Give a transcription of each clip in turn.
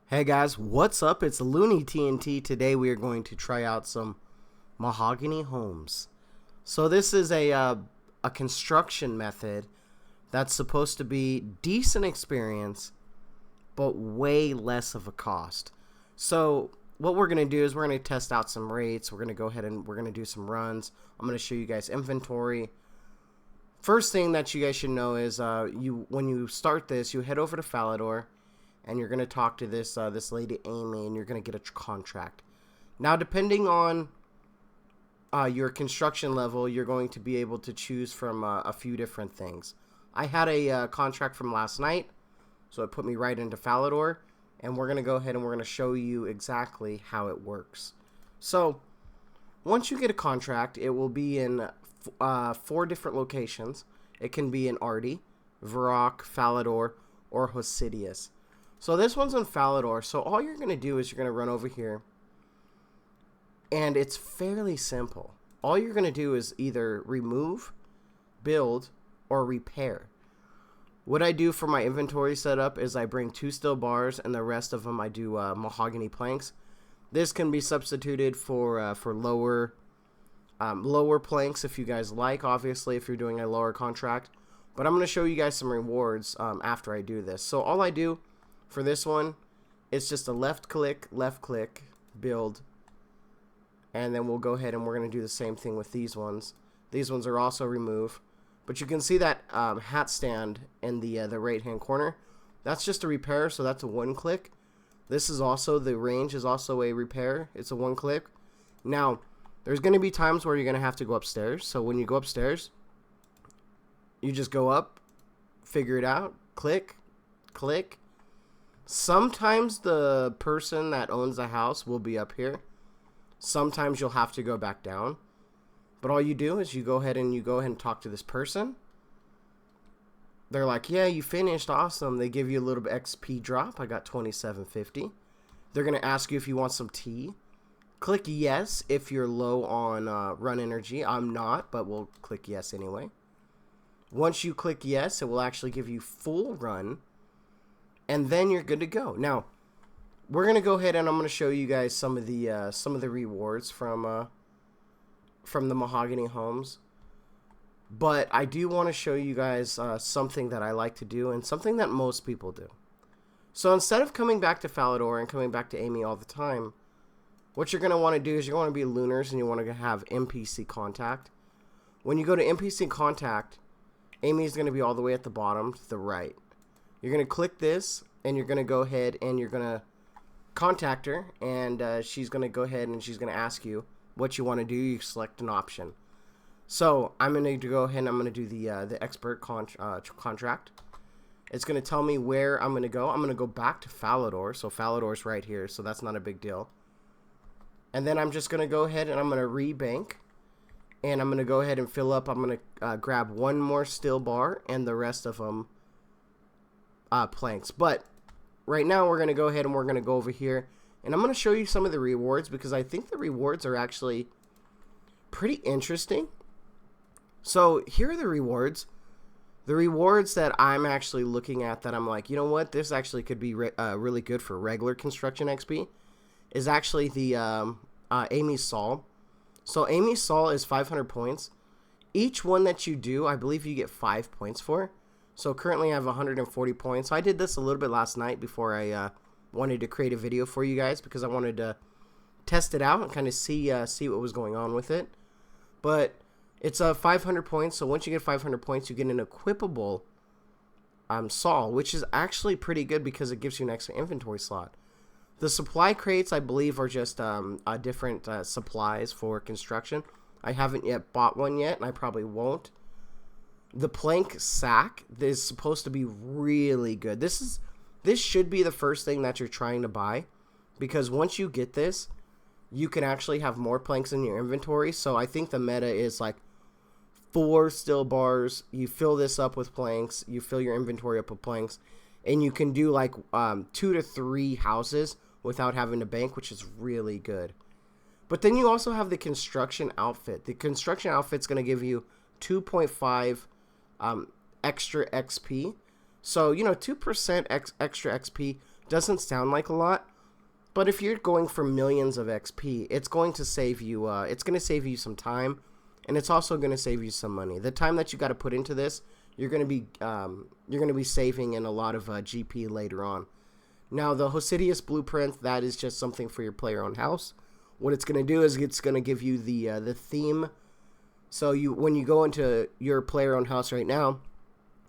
Hey guys, what's up? It's Looney TNT. Today we are going to try out some mahogany homes. So this is a construction method that's supposed to be decent experience, but way less of a cost. So what we're going to do is we're going to test out some rates. We're going to go ahead and we're going to do some runs. I'm going to show you guys inventory. First thing that you guys should know is when you start this, you head over to Fador, and you're going to talk to this lady Amy, and you're going to get a contract. Now, depending on your construction level, you're going to be able to choose from a few different things. I had a contract from last night, so it put me right into Fador, and we're going to go ahead and we're going to show you exactly how it works. So, once you get a contract, it will be in 4 different locations. It can be in Arty, Varrock, Fador, or Hosidius. So this one's on Fador. So all you're going to do is you're going to run over here. And it's fairly simple. All you're going to do is either remove, build, or repair. What I do for my inventory setup is I bring 2 steel bars, and the rest of them I do mahogany planks. This can be substituted for lower planks if you guys like, obviously, if you're doing a lower contract. But I'm going to show you guys some rewards after I do this. So all I do for this one, it's just a left click, build, and then we'll go ahead and we're going to do the same thing with these ones. These ones are also remove, but you can see that hat stand in the right hand corner. That's just a repair, so that's a 1 click. This is also, the range is also a repair. It's a 1 click. Now, there's going to be times where you're going to have to go upstairs. So when you go upstairs, you just go up, figure it out, click. Sometimes the person that owns the house will be up here. Sometimes you'll have to go back down. But all you do is you go ahead and talk to this person. They're like, yeah, you finished, awesome. They give you a little bit XP drop. I got 2750. They're going to ask you if you want some tea. Click yes if you're low on run energy. I'm not, but we'll click yes anyway. Once you click yes, it will actually give you full run. And then you're good to go. Now, we're going to go ahead and I'm going to show you guys some of the rewards from the mahogany homes. But I do want to show you guys something that I like to do and something that most people do. So instead of coming back to Fador and coming back to Amy all the time, what you're going to want to do is you're going to be Lunars and you want to have NPC Contact. When you go to NPC Contact, Amy's going to be all the way at the bottom to the right. You're going to click this, and you're going to go ahead and you're going to contact her, and she's going to go ahead and she's going to ask you what you want to do. You select an option. So I'm going to go ahead and I'm going to do the expert contract. It's going to tell me where I'm going to go. I'm going to go back to Fador. So Fador's right here, so that's not a big deal. And then I'm just going to go ahead and I'm going to rebank. And I'm going to go ahead and fill up. I'm going to grab 1 more steel bar and the rest of them planks. But right now we're going to go ahead and we're going to go over here. And I'm going to show you some of the rewards because I think the rewards are actually pretty interesting. So here are the rewards. The rewards that I'm actually looking at that I'm like, you know what? This actually could be really good for regular construction XP. Is actually the Amy's Saw. So Amy's Saw is 500 points. Each one that you do, I believe you get 5 points for. So currently I have 140 points. I did this a little bit last night before I wanted to create a video for you guys because I wanted to test it out and kind of see what was going on with it. But it's 500 points. So once you get 500 points, you get an equipable saw, which is actually pretty good because it gives you an extra inventory slot. The supply crates, I believe, are just different supplies for construction. I haven't yet bought one yet, and I probably won't. The plank sack is supposed to be really good. This should be the first thing that you're trying to buy, because once you get this, you can actually have more planks in your inventory. So I think the meta is like 4 steel bars. You fill this up with planks. You fill your inventory up with planks, and you can do like 2 to 3 houses without having to bank, which is really good. But then you also have the construction outfit. The construction outfit's going to give you 2.5 extra XP. So, 2% extra XP Doesn't sound like a lot, but if you're going for millions of XP, it's going to save you. It's going to save you some time, and it's also going to save you some money. The time that you got to put into this, you're going to be saving in a lot of GP later on. Now, the Hosidius blueprint, that is just something for your player-owned house. What it's going to do is it's going to give you the theme. So when you go into your player-owned house right now,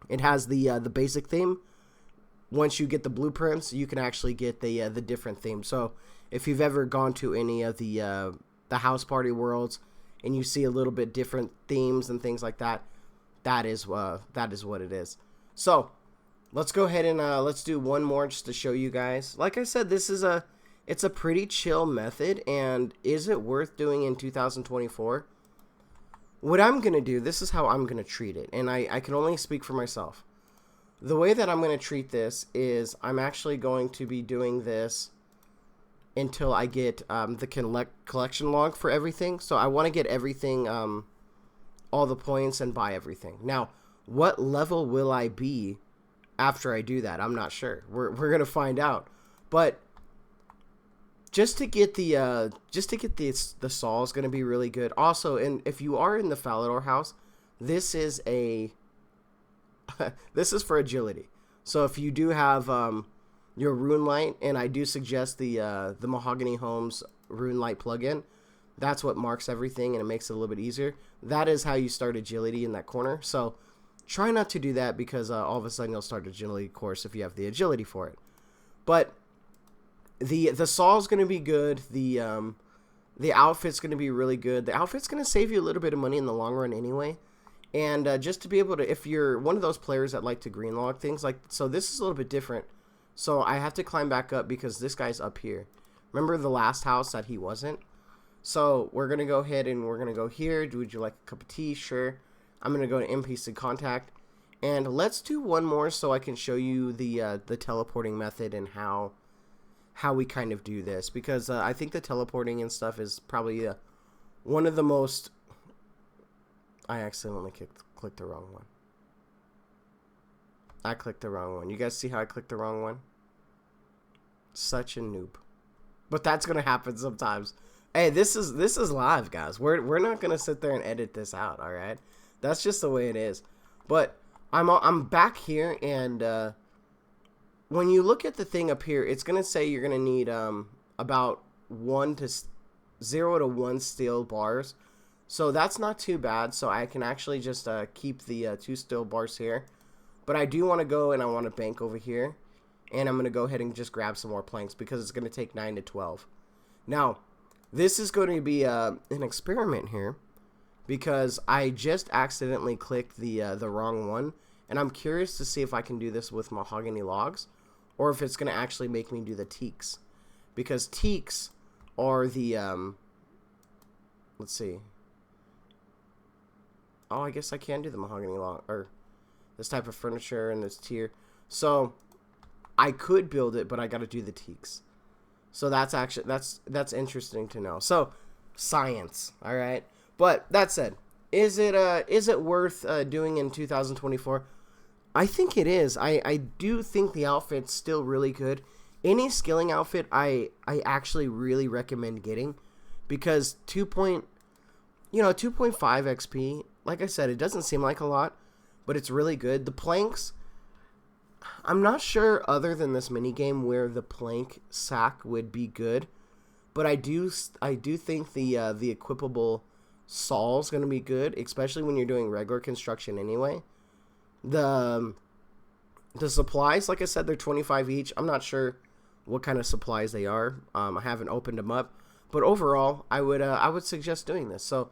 it has the basic theme. Once you get the blueprints, you can actually get the different themes. So if you've ever gone to any of the house party worlds and you see a little bit different themes and things like that, that is what it is. So let's go ahead and let's do one more just to show you guys. Like I said, it's a pretty chill method, and is it worth doing in 2024? What I'm going to do, this is how I'm going to treat it, and I can only speak for myself. The way that I'm going to treat this is I'm actually going to be doing this until I get the collection log for everything. So I want to get everything, all the points, and buy everything. Now, what level will I be after I do that? I'm not sure. We're going to find out. But just to get the Saul is going to be really good. Also, and if you are in the Fador house, this is this is for agility. So if you do have your Rune Light, and I do suggest the Mahogany Homes Rune Light plugin, that's what marks everything and it makes it a little bit easier. That is how you start agility in that corner. So try not to do that, because all of a sudden you'll start agility course if you have the agility for it. But the Saul is going to be good. The outfit's going to be really good. The outfit's going to save you a little bit of money in the long run anyway. And just to be able to, if you're one of those players that like to green log things, like, so this is a little bit different. So I have to climb back up because this guy's up here. Remember the last house that he wasn't? So we're going to go ahead and we're going to go here. Would you like a cup of tea? Sure. I'm going to go to NPC Contact. And let's do one more so I can show you the teleporting method and how we kind of do this. Because I think the teleporting and stuff is probably one of the most... I accidentally clicked the wrong one. I clicked the wrong one. You guys see how I clicked the wrong one? Such a noob. But that's going to happen sometimes. Hey, this is live, guys. We're not going to sit there and edit this out, all right? That's just the way it is. But I'm back here, and when you look at the thing up here, it's going to say you're going to need about 0 to 1 steel bars. So that's not too bad. So I can actually just keep the 2 steel bars here. But I do want to go and I want to bank over here. And I'm going to go ahead and just grab some more planks because it's going to take 9 to 12. Now, this is going to be an experiment here because I just accidentally clicked the wrong one. And I'm curious to see if I can do this with mahogany logs or if it's going to actually make me do the teaks. Because teaks are the, let's see. Oh, I guess I can do the mahogany log, or this type of furniture and this tier. So I could build it, but I got to do the teaks. So that's actually, that's interesting to know. So science, all right. But that said, is it worth doing in 2024? I think it is. I do think the outfit's still really good. Any skilling outfit, I actually really recommend getting because 2.5 XP. Like I said, it doesn't seem like a lot, but it's really good. The planks, I'm not sure other than this minigame where the plank sack would be good, but I do think the equipable saw is going to be good, especially when you're doing regular construction anyway. The supplies, like I said, they're 25 each. I'm not sure what kind of supplies they are. I haven't opened them up, but overall, I would suggest doing this. So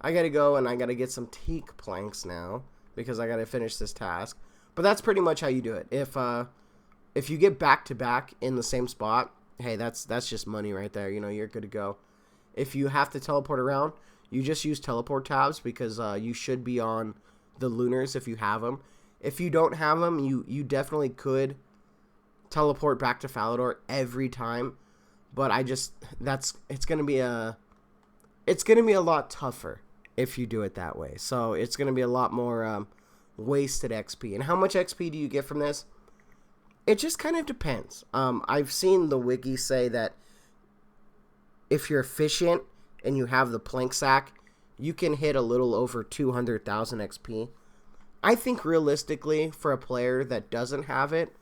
I gotta go and I gotta get some teak planks now because I gotta finish this task. But that's pretty much how you do it. If you get back to back in the same spot, hey, that's just money right there. You know, you're good to go. If you have to teleport around, you just use teleport tabs because you should be on the lunars if you have them. If you don't have them, you definitely could teleport back to Fador every time. But it's gonna be a lot tougher if you do it that way. So it's going to be a lot more wasted XP. And how much XP do you get from this? It just kind of depends. I've seen the wiki say that if you're efficient and you have the plank sack, you can hit a little over 200,000 XP. I think realistically, for a player that doesn't have it,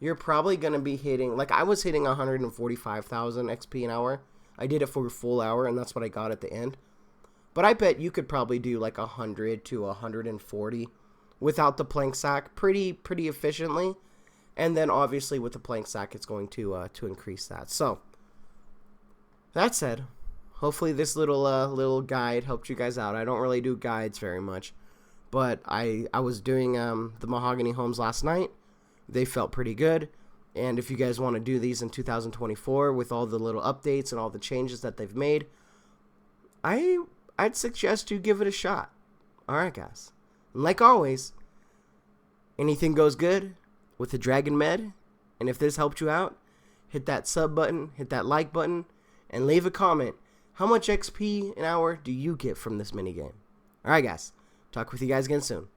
you're probably going to be hitting, like I was hitting 145,000 XP an hour. I did it for a full hour, and that's what I got at the end. But I bet you could probably do like 100 to 140 without the plank sack pretty efficiently. And then obviously with the plank sack, it's going to increase that. So that said, hopefully this little guide helped you guys out. I don't really do guides very much, but I was doing the mahogany homes last night. They felt pretty good. And if you guys want to do these in 2024 with all the little updates and all the changes that they've made, I'd suggest you give it a shot. Alright, guys. And like always, anything goes good with the Dragon Med. And if this helped you out, hit that sub button, hit that like button, and leave a comment. How much XP an hour do you get from this minigame? Alright, guys. Talk with you guys again soon.